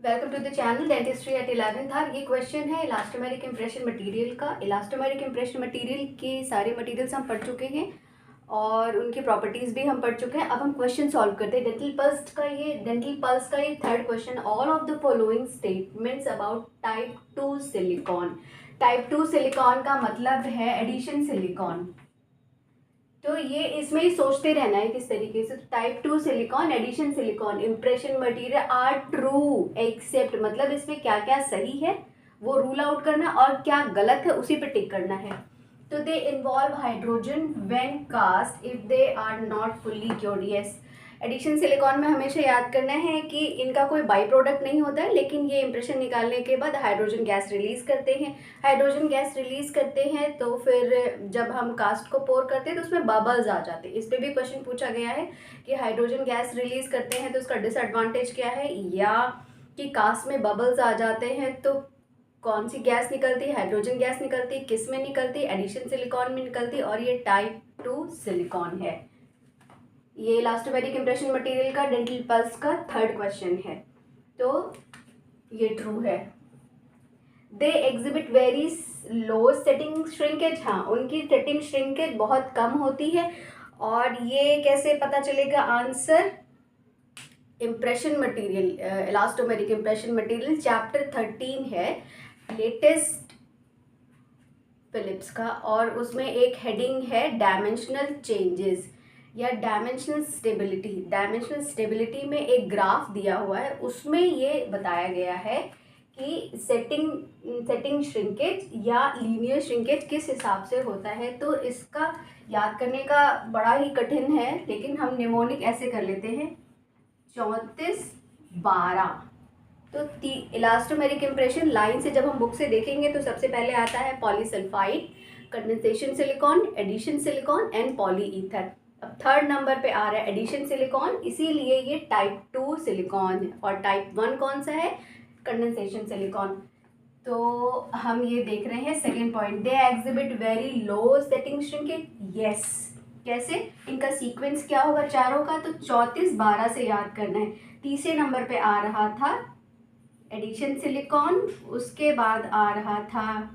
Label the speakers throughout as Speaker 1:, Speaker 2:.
Speaker 1: Welcome to the channel dentistry at 11th hour. ये question है elastomeric impression material का। Elastomeric impression material के सारे मटेरियल्स हम पढ़ चुके हैं और उनकी प्रॉपर्टीज़ भी हम पढ़ चुके हैं। अब हम क्वेश्चन सॉल्व करते हैं। डेंटल पल्स का ये third question. All of the following statements about type 2 silicon. Type 2 silicon का मतलब है एडिशन सिलिकॉन। तो ये इसमें ही सोचते रहना है किस तरीके से। Type 2 silicone, addition silicone, impression material are true except, मतलब इसमें क्या क्या सही है वो रूल आउट करना और क्या गलत है उसी पे टिक करना है। तो they involve hydrogen when cast if they are not fully cured. Yes, addition silicone में हमेशा याद करना है कि इनका कोई बाई प्रोडक्ट नहीं होता है, लेकिन ये इंप्रेशन निकालने के बाद हाइड्रोजन गैस रिलीज करते हैं। हाइड्रोजन गैस रिलीज करते हैं तो फिर जब हम कास्ट को पोर करते हैं तो उसमें बबल्स आ जाते हैं। इस पर भी क्वेश्चन पूछा गया है कि हाइड्रोजन गैस रिलीज करते हैं तो उसका डिसएडवांटेज क्या है, या कि कास्ट में बबल्स आ जाते हैं तो कौन सी गैस निकलती है, हाइड्रोजन गैस निकलती है, किस में निकलती है, एडिशन सिलिकॉन में निकलती है, और ये टाइप 2 सिलिकॉन है। ये इलास्टोमेरिक इम्प्रेशन मटेरियल का डेंटल पल्स का थर्ड क्वेश्चन है, तो ये ट्रू है। दे exhibit very low setting shrinkage. हाँ, उनकी सेटिंग श्रिंकेज बहुत कम होती है। और ये कैसे पता चलेगा answer? Impression material, elastomeric impression material chapter 13 है लेटेस्ट फिलिप्स का, और उसमें एक हेडिंग है डायमेंशनल चेंजेस या डायमेंशनल स्टेबिलिटी। डायमेंशनल स्टेबिलिटी में एक ग्राफ दिया हुआ है, उसमें ये बताया गया है कि सेटिंग श्रिंकेज या लीनियर श्रिंकेज किस हिसाब से होता है। तो इसका याद करने का बड़ा ही कठिन है, लेकिन हम निमोनिक ऐसे कर लेते हैं 34-12। तो इलास्टोमेरिक इम्प्रेशन लाइन से जब हम बुक से देखेंगे तो सबसे पहले आता है polysulphide, condensation silicone, addition silicone and polyether. अब थर्ड नंबर पे आ रहा है एडिशन सिलिकॉन, इसीलिए ये टाइप 2 सिलिकॉन है। और टाइप 1 कौन सा है? Condensation silicon. तो हम ये देख रहे हैं सेकेंड पॉइंट, दे exhibit very low setting shrinkage. Yes, कैसे? इनका सीक्वेंस क्या होगा चारों का? तो 34-12 से याद करना है। तीसरे नंबर पे आ रहा था एडिशन सिलिकॉन, उसके बाद आ रहा था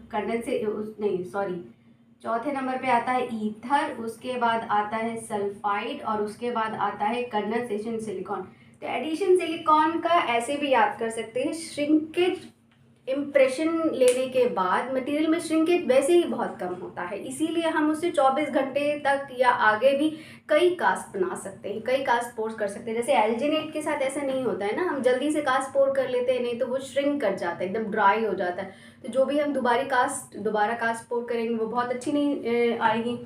Speaker 1: चौथे नंबर पे आता है ईथर, उसके बाद आता है सल्फाइड और उसके बाद आता है कंडेंसेशन सिलिकॉन। तो एडिशन सिलिकॉन का ऐसे भी याद कर सकते हैं, श्रिंकेज इम्प्रेशन लेने के बाद मटेरियल में श्रिंकेज वैसे ही बहुत कम होता है, इसीलिए हम उससे 24 घंटे तक या आगे भी कई कास्ट बना सकते हैं, कई कास्ट पोर कर सकते हैं। जैसे एल्जिनेट के साथ ऐसा नहीं होता है ना, हम जल्दी से कास्ट पोर कर लेते हैं, नहीं तो वो श्रिंक कर जाता है, एकदम ड्राई हो जाता है। तो जो भी हम दोबारा कास्ट पोर करेंगे वो बहुत अच्छी नहीं आएगी।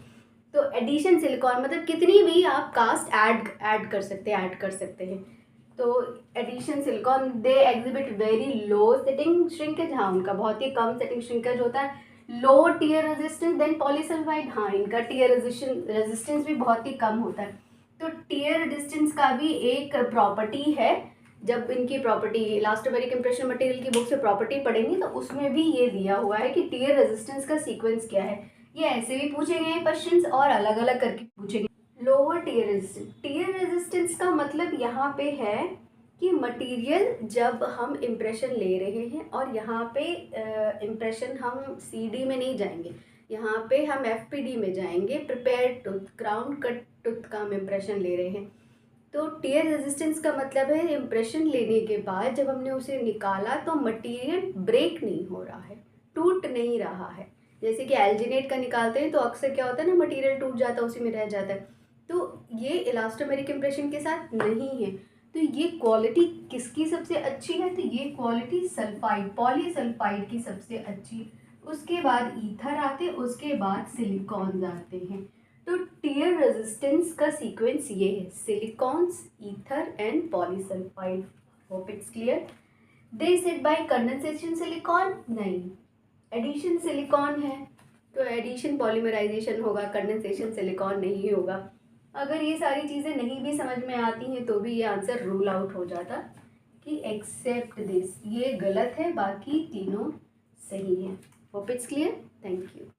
Speaker 1: तो एडिशन सिलिकॉन मतलब कितनी भी आप कास्ट ऐड कर सकते हैं। तो addition silicone they exhibit very low setting shrinkage. हाँ, उनका बहुत ही कम सेटिंग श्रिंकेज होता है। Low tear resistance than polysulphide. हाँ, इनका टीयर रेजिस्टेंस भी बहुत ही कम होता है। तो टीयर रेजिस्टेंस का भी एक प्रॉपर्टी है, जब इनकी प्रॉपर्टी इलास्टोमेरिक इम्प्रेशन मटेरियल की बुक से प्रॉपर्टी पढ़ेंगे तो उसमें भी ये दिया हुआ है कि टीयर रेजिस्टेंस का सीक्वेंस क्या है। ये ऐसे भी पूछे गए हैं क्वेश्चंस और अलग अलग करके पूछेंगे। लोअर टीयर रेजिस्टेंस का मतलब यहाँ पे है कि मटेरियल जब हम इम्प्रेशन ले रहे हैं और यहाँ पे इम्प्रेशन हम CD में नहीं जाएंगे, यहाँ पे हम FPD में जाएंगे, prepared tooth crown cut tooth का हम इम्प्रेशन ले रहे हैं। तो टीयर रेजिस्टेंस का मतलब है इम्प्रेशन लेने के बाद जब हमने उसे निकाला तो मटेरियल ब्रेक नहीं हो रहा है, टूट नहीं रहा है। जैसे कि एल्जिनेट का निकालते हैं तो अक्सर क्या होता है ना, मटेरियल टूट जाता है, उसी में रह जाता है। तो ये इलास्टोमेरिक इम्प्रेशन के साथ नहीं है। तो ये क्वालिटी किसकी सबसे अच्छी है? तो ये क्वालिटी सल्फाइड, पॉलीसल्फाइड की सबसे अच्छी। उसके बाद ईथर आते, उसके बाद सिलिकॉन्स आते हैं। तो टीयर रेजिस्टेंस का सीक्वेंस ये है, silicones, ether and polysulphide. Hope it's clear. They said by condensation silicone, नहीं, एडिशन सिलिकॉन है तो एडिशन पॉलीमराइजेशन होगा, कंडेंसेशन सिलिकॉन नहीं होगा। अगर ये सारी चीज़ें नहीं भी समझ में आती हैं तो भी ये आंसर रूल आउट हो जाता कि एक्सेप्ट दिस, ये गलत है, बाकी तीनों सही हैं। Hope it's clear. Thank you.